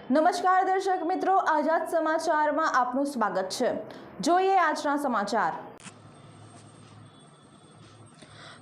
નમસ્કાર દર્શક મિત્રો, આઝાદ સમાચારમાં આપનું સ્વાગત છે। જોઈએ આજના સમાચાર।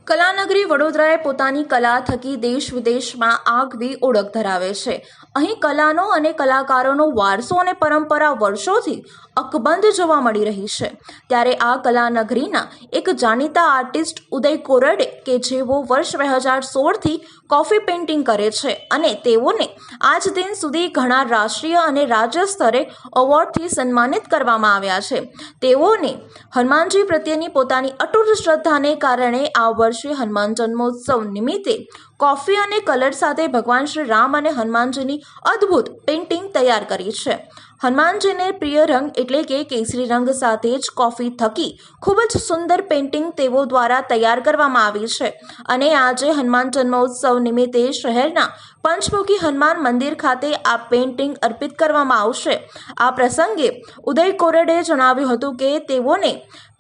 કલાનગરી વડોદરાએ પોતાની કલા થકી દેશ વિદેશમાં આગવી ઓળખ ધરાવે છે। અહીં કલાનો અને કલાકારોનો વારસો અને પરંપરા વર્ષોથી અકબંધ જોવા મળી રહી છે। ત્યારે આ કલાનગરીના એક જાણીતા આર્ટિસ્ટ ઉદય કોરડે કે જેઓ વર્ષ 2016થી કોફી પેઇન્ટિંગ કરે છે અને તેઓને આજ દિન સુધી ઘણા રાષ્ટ્રીય અને રાજ્ય સ્તરે એવોર્ડથી સન્માનિત કરવામાં આવ્યા છે। તેઓને હનુમાનજી પ્રત્યેની પોતાની અતૂટ શ્રદ્ધાને કારણે આ વર્ષે હનુમાન જન્મોત્સવ નિમિત્તે કોફી અને કલર સાથે ભગવાન શ્રી રામ અને હનુમાનજીની અદ્ભુત પેઇન્ટિંગ તૈયાર કરી છે। હનુમાનજીને પ્રિય રંગ એટલે કે કેસરી રંગ સાથે જ કોફી થકી ખૂબ જ સુંદર પેઇન્ટિંગ તેઓ દ્વારા તૈયાર કરવામાં આવી છે અને આજે હનુમાન જન્મોત્સવ નિમિત્તે શહેરના પંચમુખી હનુમાન મંદિર ખાતે આ પેઇન્ટિંગ અર્પિત કરવામાં આવશે। આ પ્રસંગે ઉદય કોરડે જણાવ્યું હતું કે તેઓને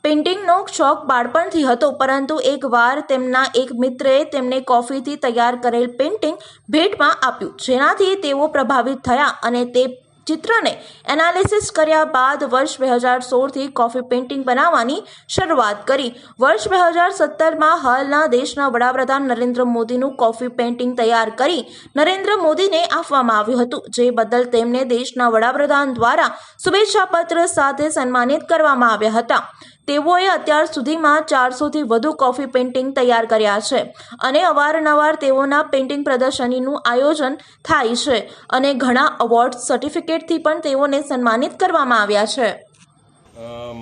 પેઇન્ટિંગનો શોખ બાળપણથી હતો, પરંતુ એકવાર તેમના એક મિત્રએ તેમને કોફીથી તૈયાર કરેલ પેઇન્ટિંગ ભેટમાં આપ્યું, જેનાથી તેઓ પ્રભાવિત થયા અને તે ચિત્રને એનાલિસિસ કર્યા બાદ વર્ષ 2016થી કોફી પેઇન્ટિંગ બનાવવાની શરૂઆત કરી। વર્ષ 2017માં હાલના દેશના વડાપ્રધાન નરેન્દ્ર મોદીનું કોફી પેઇન્ટિંગ તૈયાર કરી નરેન્દ્ર મોદીને આપવામાં આવ્યું હતું, જે બદલ તેમને દેશના વડાપ્રધાન દ્વારા શુભેચ્છા પત્ર સાથે સન્માનિત કરવામાં આવ્યા હતા। તેઓએ અત્યાર સુધીમાં 400થી વધુ કોફી પેઇન્ટિંગ તૈયાર કર્યા છે અને અવારનવાર તેઓના પેઇન્ટિંગ પ્રદર્શનીનું આયોજન થાય છે અને ઘણા એવોર્ડ સર્ટિફિકેટથી પણ તેઓને સન્માનિત કરવામાં આવ્યા છે।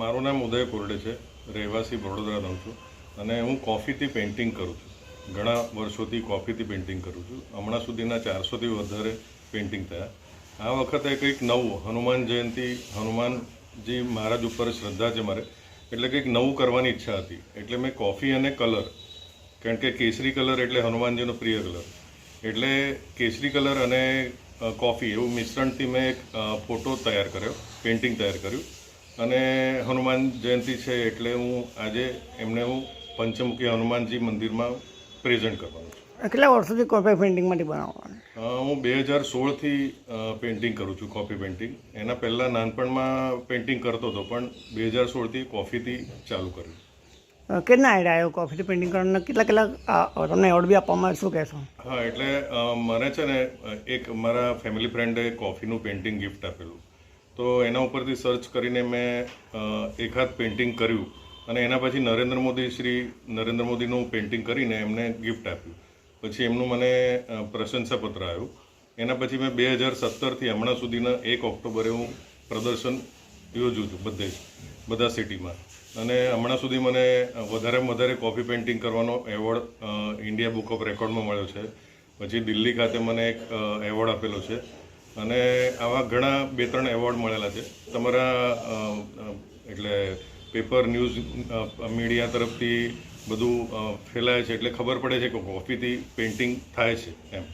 મારું નામ ઉદય કોરડે છે, રહેવાસી વડોદરા રહું છું અને હું કોફીથી પેઇન્ટિંગ કરું છું। ઘણા વર્ષોથી કોફીથી પેઇન્ટિંગ કરું છું। હમણાં સુધીના 400થી વધારે પેઇન્ટિંગ થયા। આ વખતે કંઈક નવું, હનુમાન જયંતિ, હનુમાનજી મહારાજ ઉપર શ્રદ્ધા છે મારે, એટલે કંઈક નવું કરવાની ઈચ્છા હતી। એટલે મેં કોફી અને કલર, કારણ કે કેસરી કલર એટલે હનુમાનજીનો પ્રિય કલર, એટલે કેસરી કલર અને કોફી એવું મિશ્રણથી મેં એક ફોટો તૈયાર કર્યો, પેઇન્ટિંગ તૈયાર કર્યું અને હનુમાન જયંતિ છે એટલે આજે એમને હું પંચમુખી હનુમાનજી મંદિરમાં પ્રેઝન્ટ કરવાનું છું। કેટલા વર્ષોથી કોફી પેઇન્ટિંગમાંથી બનાવવાનું? હું 2016થી પેઇન્ટિંગ કરું છું, કોફી પેઇન્ટિંગ। એના પહેલાં નાનપણમાં પેઇન્ટિંગ કરતો હતો, પણ 2016થી કોફીથી ચાલુ કર્યું। કેટલા આઈડિયા આવ્યો કોફીથી પેઇન્ટિંગ કરવાનો? કેટલા તમને એવોર્ડ બી આપવામાં શું કહેશો? હા, એટલે મને છે ને એક મારા ફેમિલી ફ્રેન્ડે કોફીનું પેઇન્ટિંગ ગિફ્ટ આપેલું, તો એના ઉપરથી સર્ચ કરીને મેં એકાદ પેઇન્ટિંગ કર્યું અને એના પછી નરેન્દ્ર મોદીનું પેઇન્ટિંગ કરીને એમને ગિફ્ટ આપ્યું। પછી એમનું મને પ્રશંસાપત્ર આવ્યું। એના પછી મેં 2017થી હમણાં સુધીના 1 ઓક્ટોબરે હું પ્રદર્શન યોજું છું બધા સિટીમાં, અને હમણાં સુધી મને વધારેમાં વધારે કોફી પેઇન્ટિંગ કરવાનો એવોર્ડ ઇન્ડિયા બુક ઓફ રેકોર્ડમાં મળ્યો છે। પછી દિલ્હી ખાતે મને એક એવોર્ડ આપેલો છે અને આવા ઘણા 2-3 એવોર્ડ મળેલા છે તમારા એટલે પેપર, ન્યૂઝ, મીડિયા તરફથી બધું ફેલાય છે, એટલે ખબર પડે છે કે કોફીથી પેઇન્ટિંગ થાય છે એમ।